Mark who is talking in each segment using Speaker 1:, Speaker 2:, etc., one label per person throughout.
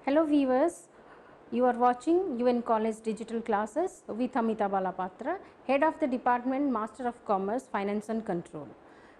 Speaker 1: Hello viewers, you are watching UN College Digital Classes with Amita Balapatra, Head of the Department, Master of Commerce, Finance and Control.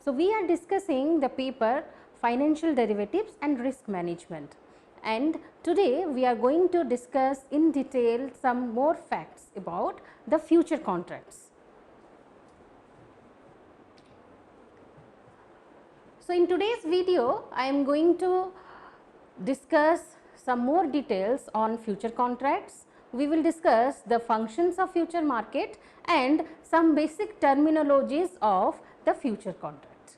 Speaker 1: So, we are discussing the paper Financial Derivatives and Risk Management, and today we are going to discuss in detail some more facts about the future contracts. So, in today's video I am going to discuss some more details on future contracts. We will discuss the functions of future market and some basic terminologies of the future contract.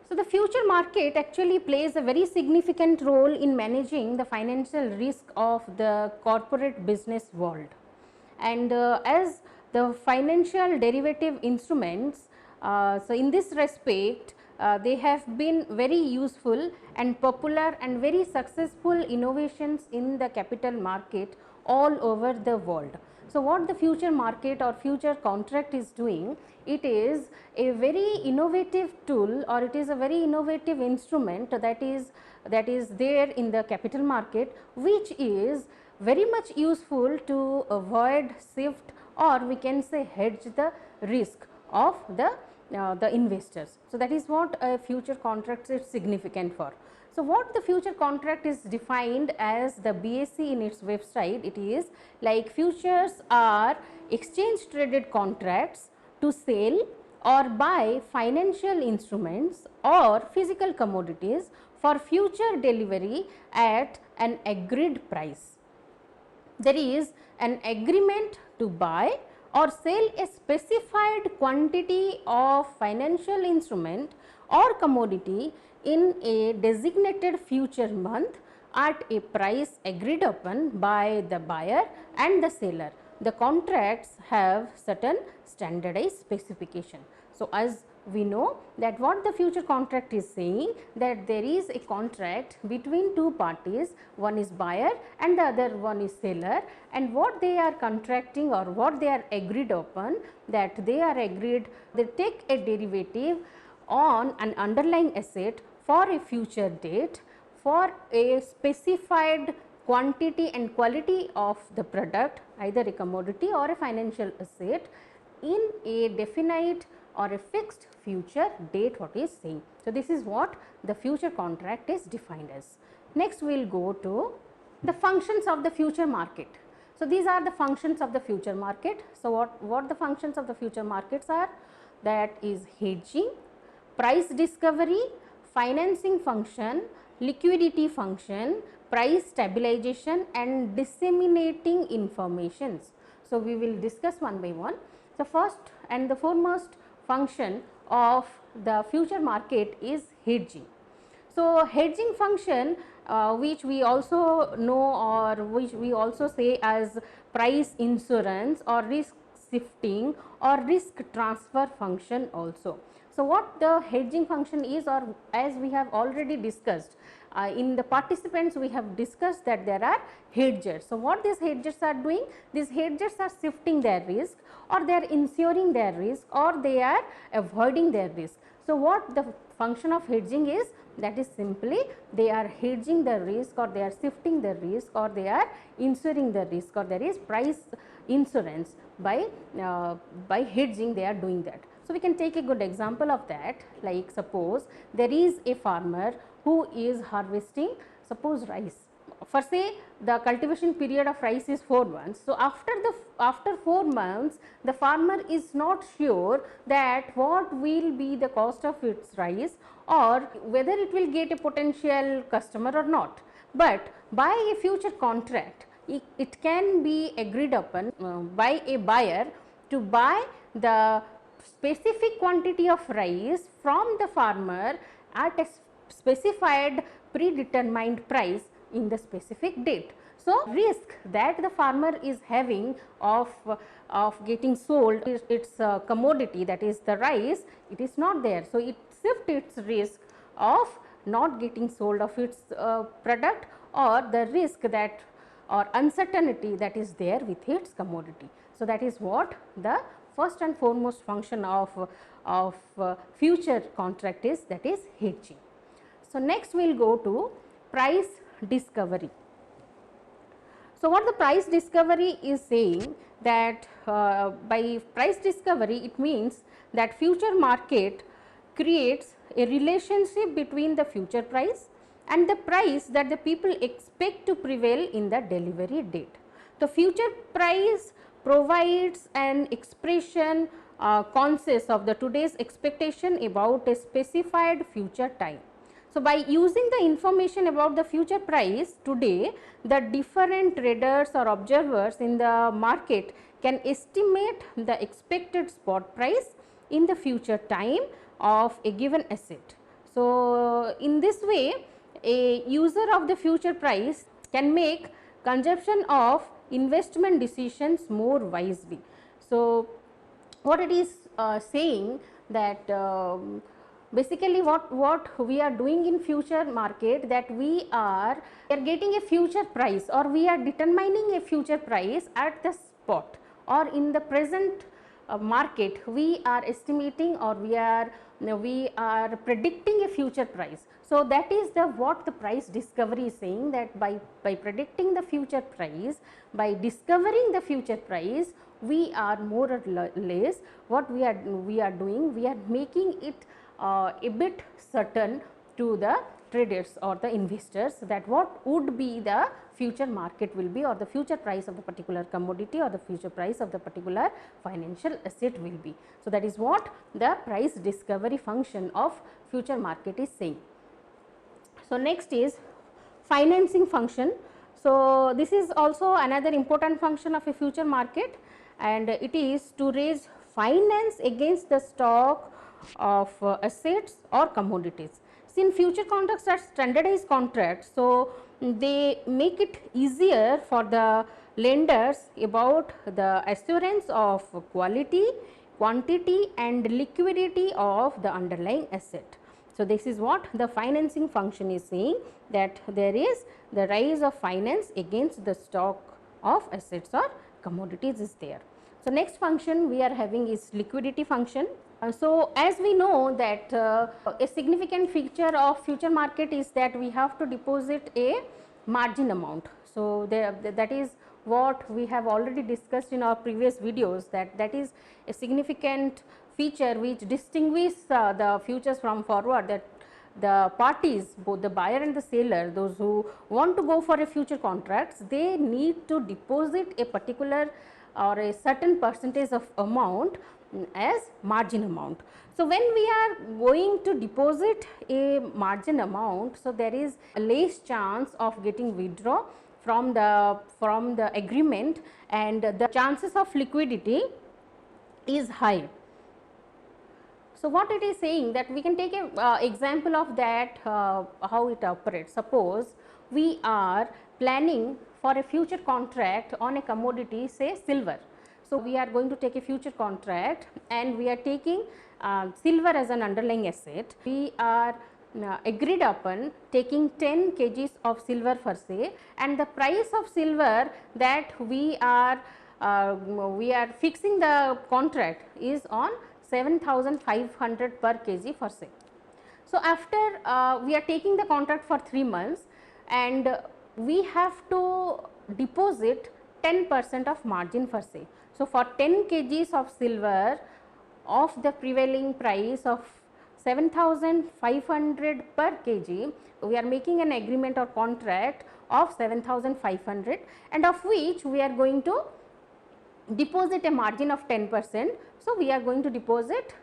Speaker 1: So, the future market actually plays a very significant role in managing the financial risk of the corporate business world, and as the financial derivative instruments, so in this respect they have been very useful and popular and very successful innovations in the capital market all over the world. So, what the future market or future contract is doing, it is a very innovative tool or it is a very innovative instrument that is there in the capital market, which is very much useful to avoid, shift, or we can say hedge the risk of the investors. So, that is what a future contract is significant for. So, what the future contract is defined as the BSE in its website, it is like futures are exchange traded contracts to sell or buy financial instruments or physical commodities for future delivery at an agreed price. There is an agreement to buy or sell a specified quantity of financial instrument or commodity in a designated future month at a price agreed upon by the buyer and the seller. The contracts have certain standardized specification. So, as we know that what the future contract is saying, that there is a contract between two parties, one is buyer and the other one is seller, and what they are contracting or what they are agreed upon, that they are agreed, they take a derivative on an underlying asset for a future date for a specified quantity and quality of the product, either a commodity or a financial asset, in a definite or a fixed future date, what is saying. So, this is what the future contract is defined as. Next we will go to the functions of the future market. So, these are the functions of the future market. So, what the functions of the future markets are? That is hedging, price discovery, financing function, liquidity function, price stabilization and disseminating informations. So, we will discuss one by one. So, first and the foremost function of the future market is hedging. So, hedging function, which we also know or which we also say as price insurance or risk shifting or risk transfer function also. So, what the hedging function is, or as we have already discussed in the participants, we have discussed that there are hedgers. So, what these hedgers are doing? These hedgers are shifting their risk, or they are insuring their risk, or they are avoiding their risk. So, what the function of hedging is? That is simply they are hedging the risk, or they are shifting the risk, or they are insuring the risk, or there is price insurance by hedging they are doing that. So, we can take a good example of that, like suppose there is a farmer who is harvesting suppose rice. For say the cultivation period of rice is 4 months. So, after 4 months the farmer is not sure that what will be the cost of its rice or whether it will get a potential customer or not. But by a future contract it can be agreed upon by a buyer to buy the specific quantity of rice from the farmer at a specified predetermined price in the specific date. So, risk that the farmer is having of getting sold its commodity, that is the rice, it is not there. So, it shifts its risk of not getting sold of its product, or the risk that or uncertainty that is there with its commodity. So, that is what the first and foremost function of future contract is, that is hedging. So, next we will go to price discovery. So, what the price discovery is saying that by price discovery it means that future market creates a relationship between the future price and the price that the people expect to prevail in the delivery date. The future price provides an expression consists of the today's expectation about a specified future time. So, by using the information about the future price today, the different traders or observers in the market can estimate the expected spot price in the future time of a given asset. So, in this way a user of the future price can make consumption of investment decisions more wisely. So, what it is saying that basically what we are doing in future market, that we are getting a future price or we are determining a future price at the spot or in the present market we are estimating or we are predicting a future price. So, that is the what the price discovery is saying, that by predicting the future price, by discovering the future price, we are more or less what we are doing, we are making it a bit certain to the traders or the investors that what would be the future market will be or the future price of the particular commodity or the future price of the particular financial asset will be. So, that is what the price discovery function of future market is saying. So, next is financing function. So, this is also another important function of a future market, and it is to raise finance against the stock of assets or commodities. Since future contracts are standardized contracts, so they make it easier for the lenders about the assurance of quality, quantity and liquidity of the underlying asset. So, this is what the financing function is saying, that there is the rise of finance against the stock of assets or commodities is there. So, next function we are having is liquidity function. So, as we know that a significant feature of future market is that we have to deposit a margin amount. So, that is what we have already discussed in our previous videos, that is a significant feature which distinguishes the futures from forward, that the parties, both the buyer and the seller, those who want to go for a future contracts, they need to deposit a particular or a certain percentage of amount as margin amount. So, when we are going to deposit a margin amount, so there is a less chance of getting withdraw from the agreement, and the chances of liquidity is high. So, what it is saying, that we can take a example of that how it operates. Suppose we are planning for a future contract on a commodity, say silver. So, we are going to take a future contract and we are taking silver as an underlying asset. We are agreed upon taking 10 kgs of silver for say, and the price of silver that we are fixing the contract is on 7,500 per kg for say. So, after we are taking the contract for 3 months and we have to deposit 10% of margin for say. So, for 10 kgs of silver of the prevailing price of 7,500 per kg, we are making an agreement or contract of 7,500, and of which we are going to deposit a margin of 10%. So, we are going to deposit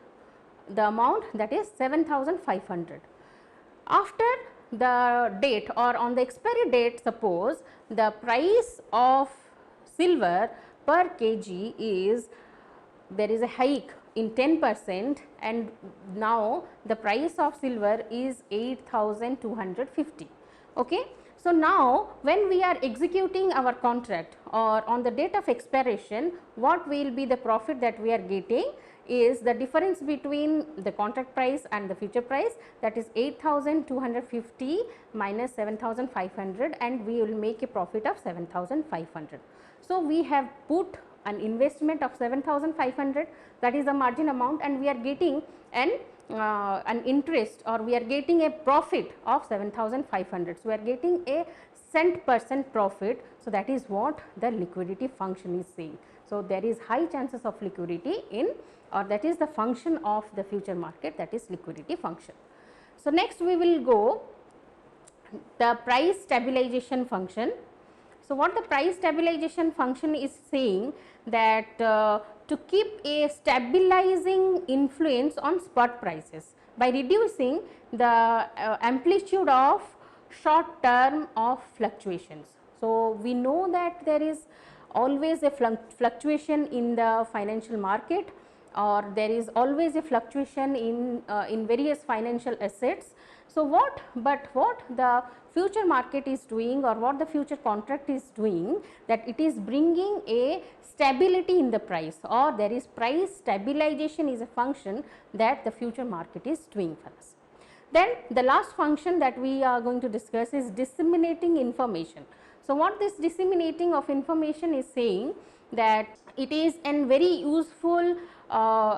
Speaker 1: the amount, that is 7,500. After the date or on the expiry date, suppose the price of silver per kg is, there is a hike in 10%, and now the price of silver is 8,250. Okay. So, now when we are executing our contract or on the date of expiration, what will be the profit that we are getting is the difference between the contract price and the future price, that is 8,250 minus 7,500, and we will make a profit of 7,500. So, we have put an investment of 7,500, that is the margin amount, and we are getting an interest or we are getting a profit of 7,500. So, we are getting a cent% profit. So, that is what the liquidity function is saying. So, there is high chances of liquidity in, or that is the function of the future market, that is liquidity function. So, next we will go the price stabilization function. So, what the price stabilization function is saying that to keep a stabilizing influence on spot prices by reducing the amplitude of short term of fluctuations. So, we know that there is always a fluctuation in the financial market, or there is always a fluctuation in various financial assets. So, what the future market is doing, or what the future contract is doing, that it is bringing a stability in the price, or there is price stabilization is a function that the future market is doing for us. Then the last function that we are going to discuss is disseminating information. So, what this disseminating of information is saying, that it is an very useful,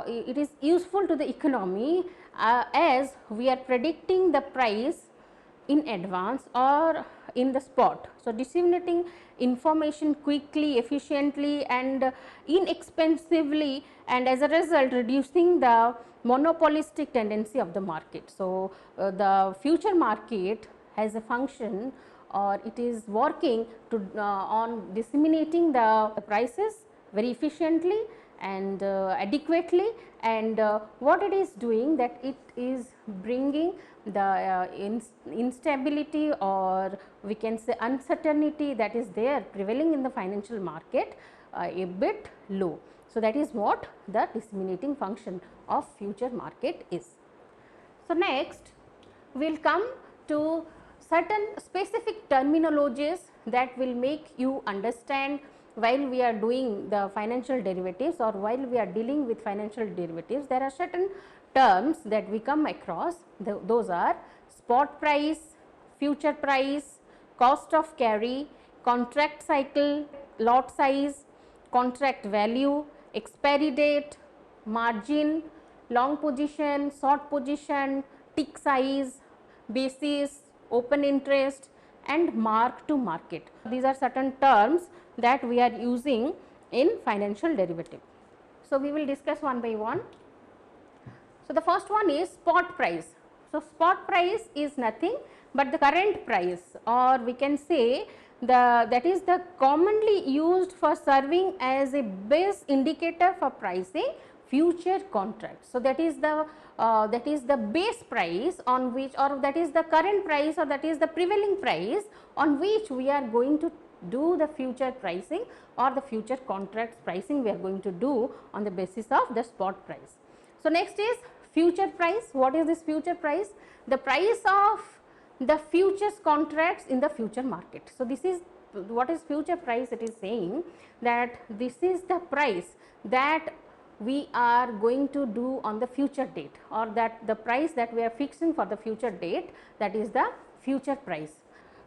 Speaker 1: it is useful to the economy as we are predicting the price in advance or in the spot. So, disseminating information quickly, efficiently and inexpensively, and as a result reducing the monopolistic tendency of the market. So, the future market has a function, or it is working to on disseminating the prices very efficiently and adequately, and what it is doing, that it is bringing the instability, or we can say uncertainty, that is there prevailing in the financial market a bit low. So, that is what the disseminating function of future market is. So, next we will come to certain specific terminologies that will make you understand while we are doing the financial derivatives, or while we are dealing with financial derivatives. There are certain terms that we come across, those are spot price, future price, cost of carry, contract cycle, lot size, contract value, expiry date, margin, long position, short position, tick size, basis, open interest and mark to market. These are certain terms that we are using in financial derivative. So, we will discuss one by one. So, the first one is spot price. So, spot price is nothing but the current price, or we can say that is the commonly used for serving as a base indicator for pricing future contracts. So, that is the base price on which, or that is the current price, or that is the prevailing price on which we are going to do the future pricing, or the future contracts pricing we are going to do on the basis of the spot price. So, next is future price. What is this future price? The price of the futures contracts in the future market. So, this is what is future price. It is saying that this is the price that we are going to do on the future date, or that the price that we are fixing for the future date, that is the future price.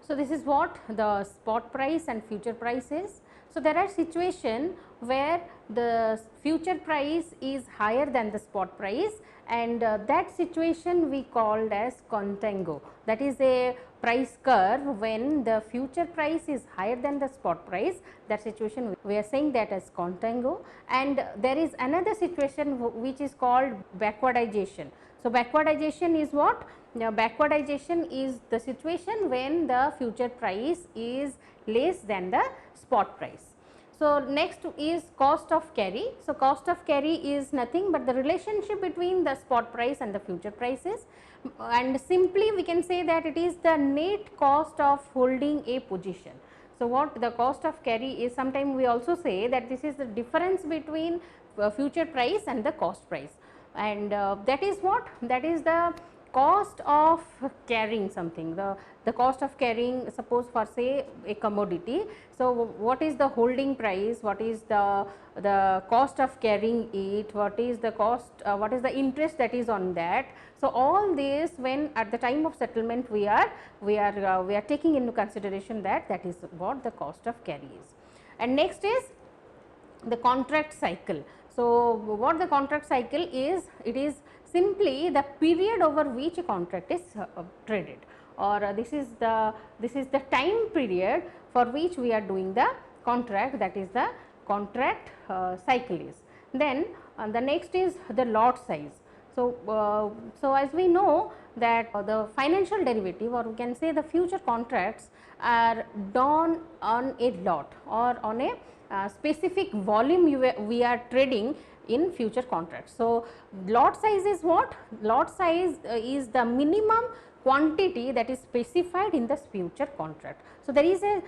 Speaker 1: So, this is what the spot price and future price is. So, there are situations where the future price is higher than the spot price, and that situation we called as contango. That is a price curve when the future price is higher than the spot price. That situation we are saying that as contango. And there is another situation which is called backwardization. So, backwardization is what? Now, backwardization is the situation when the future price is less than the spot price. So, next is cost of carry. So, cost of carry is nothing but the relationship between the spot price and the future prices, and simply we can say that it is the net cost of holding a position. So, what the cost of carry is, sometimes we also say that this is the difference between future price and the cost price, and that is what? That is the cost of carrying something, the cost of carrying, suppose for say a commodity. So, what is the holding price, what is the cost of carrying it, what is the cost, what is the interest that is on that. So, all this, when at the time of settlement we are taking into consideration that is what the cost of carry is. And next is the contract cycle. So, what the contract cycle is? It is simply the period over which a contract is traded, or this is the time period for which we are doing the contract, that is the contract cycle is. Then the next is the lot size. So as we know that the financial derivative, or we can say the future contracts, are done on a lot or on a specific volume we are trading in future contracts. So lot size is what? Lot size is the minimum quantity that is specified in the future contract. So there is a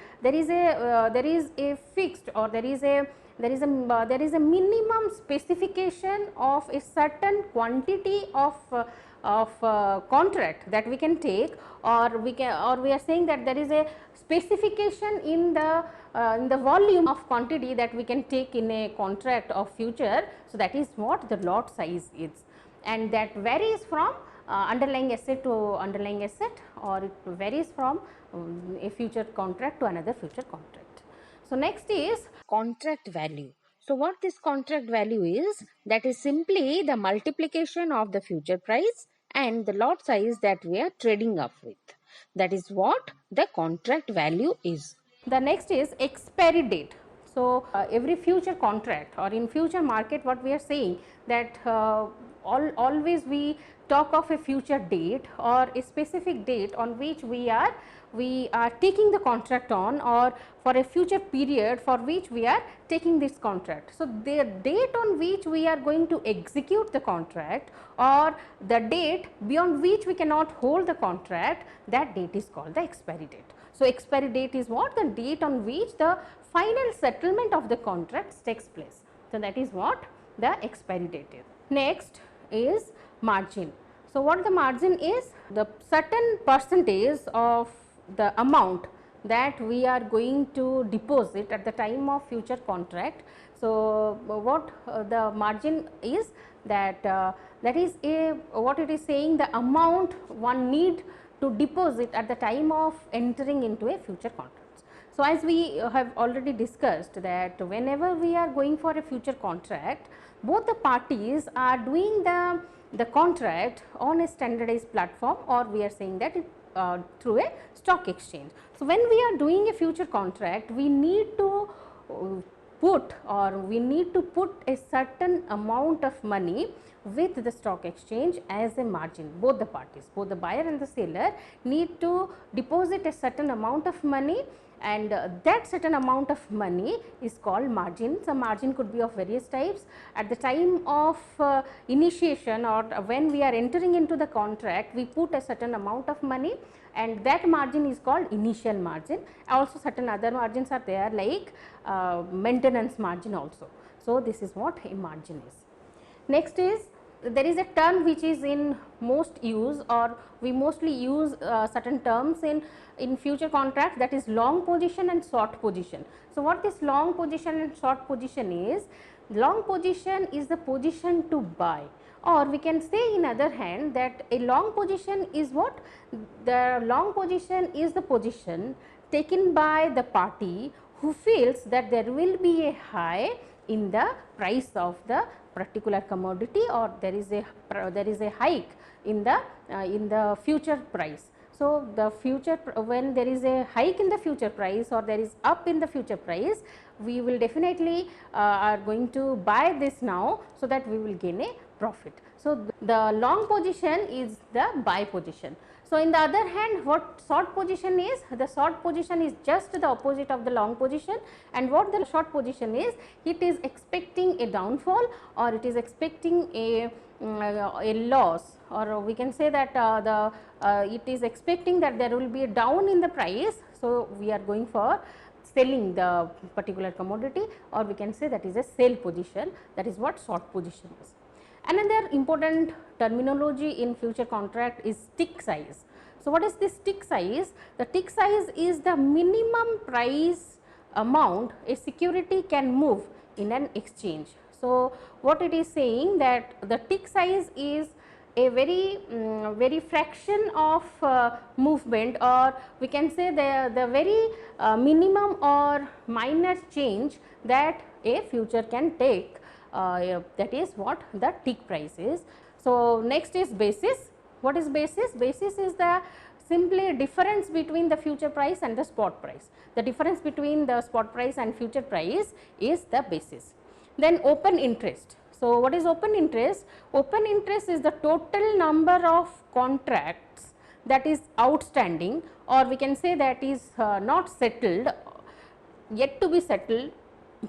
Speaker 1: fixed, or there is a minimum specification of a certain quantity of contract that we can take, or we are saying that there is a specification in the volume of quantity that we can take in a contract of future. So that is what the lot size is, and that varies from underlying asset to underlying asset, or it varies from a future contract to another future contract. So next is contract value. So what this contract value is, that is simply the multiplication of the future price and the lot size that we are trading up with. That is what the contract value is. The next is expiry date. So every future contract, or in future market, what we are saying that always we talk of a future date or a specific date on which we are taking the contract on, or for a future period for which we are taking this contract. So the date on which we are going to execute the contract, or the date beyond which we cannot hold the contract, that date is called the expiry date. So expiry date is what? The date on which the final settlement of the contracts takes place. So that is what the expiry date is. Next is margin. So what the margin is? The certain percentage of the amount that we are going to deposit at the time of future contract. So what the margin is, that that is what it is saying, the amount one need to deposit at the time of entering into a future contract. So as we have already discussed that whenever we are going for a future contract, both the parties are doing the contract on a standardized platform, or we are saying that through a stock exchange. So when we are doing a future contract, we need to put a certain amount of money with the stock exchange as a margin. Both the parties, both the buyer and the seller, need to deposit a certain amount of money, and that certain amount of money is called margin. So margin could be of various types. At the time of initiation, or when we are entering into the contract, we put a certain amount of money, and that margin is called initial margin. Also certain other margins are there, like maintenance margin also. So this is what a margin is. Next is, there is a term which is in most use, or we mostly use certain terms in future contracts, that is long position and short position. So what this long position and short position is? Long position is the position to buy, or we can say in other hand that a long position is what? The long position is the position taken by the party who feels that there will be a high in the price of the particular commodity, or there is a hike in the future price. So the future, when there is a hike in the future price, or there is up in the future price, we will definitely are going to buy this now, so that we will gain a profit. So the long position is the buy position. So in the other hand, what short position is? The short position is just the opposite of the long position, and what the short position is? It is expecting a downfall, or it is expecting a loss, or we can say that it is expecting that there will be a down in the price. So we are going for selling the particular commodity, or we can say that is a sell position. That is what short position is. Another important terminology in future contract is tick size. So what is this tick size? The tick size is the minimum price amount a security can move in an exchange. So what it is saying, that the tick size is a very fraction of movement, or we can say the very minimum or minor change that a future can take. That is what the tick price is. So next is basis. What is basis? Basis is the simply difference between the future price and the spot price. The difference between the spot price and future price is the basis. Then open interest. So, what is open interest? Open interest is the total number of contracts that is outstanding, or we can say that is not settled, yet to be settled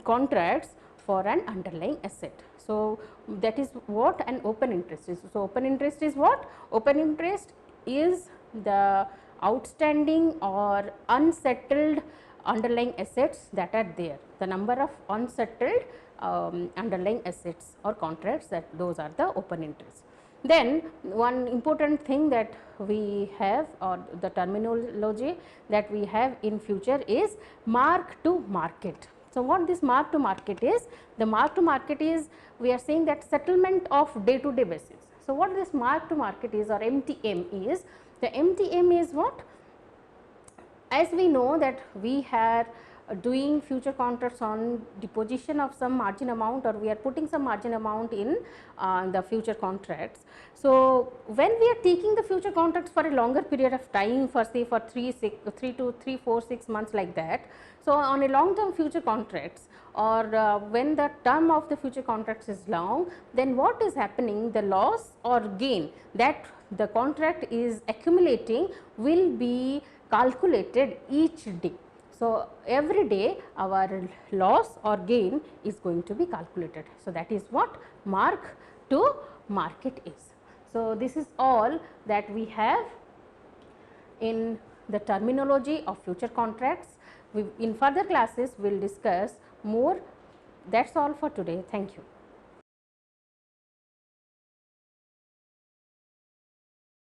Speaker 1: contracts for an underlying asset. So, that is what an open interest is. So, open interest is what? Open interest is the outstanding or unsettled underlying assets that are there, the number of unsettled underlying assets or contracts, that those are the open interest. Then one important thing that we have, or the terminology that we have in future, is mark to market. So, what this mark to market is? The mark to market is, we are saying that settlement of day to day basis. So, what this mark to market is, or MTM is? The MTM is what? As we know that we are doing future contracts on deposition of some margin amount, or we are putting some margin amount in the future contracts. So, when we are taking the future contracts for a longer period of time, for say for 3 to 3, 4, 6 months like that. So, on a long term future contracts, or when the term of the future contracts is long, then what is happening? The loss or gain that the contract is accumulating will be calculated each day. So, every day our loss or gain is going to be calculated. So, that is what mark to market is. So, this is all that we have in the terminology of future contracts. In further classes we will discuss more. That is all for today. Thank you.